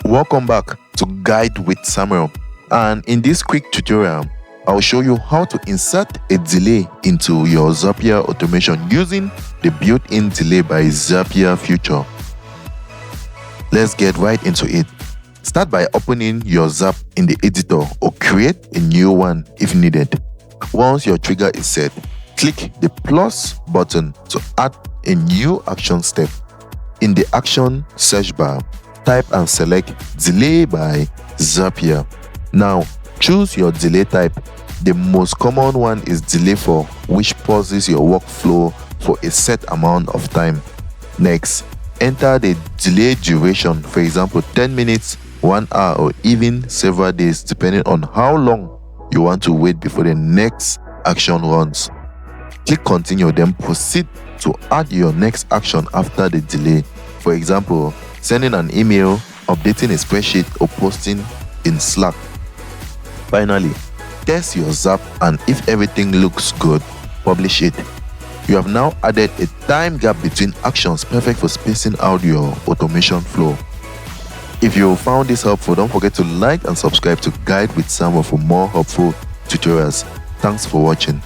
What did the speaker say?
Welcome back to Guide with Samuel, and in this quick tutorial I'll show you how to insert a delay into your Zapier automation using the built-in delay by Zapier feature. Let's get right into it. Start by opening your Zap in the editor or create a new one if needed. Once your trigger is set, click the plus button to add a new action step. In the action search bar, type and select Delay by Zapier. Now, choose your delay type. The most common one is delay for, which pauses your workflow for a set amount of time. Next, enter the delay duration, for example 10 minutes, 1 hour, or even several days depending on how long you want to wait before the next action runs. Click continue, then proceed to add your next action after the delay. For example, sending an email, updating a spreadsheet, or posting in Slack. Finally, test your Zap, and if everything looks good, publish it. You have now added a time gap between actions, perfect for spacing out your automation flow. If you found this helpful, don't forget to like and subscribe to Guide with Samuel for more helpful tutorials. Thanks for watching.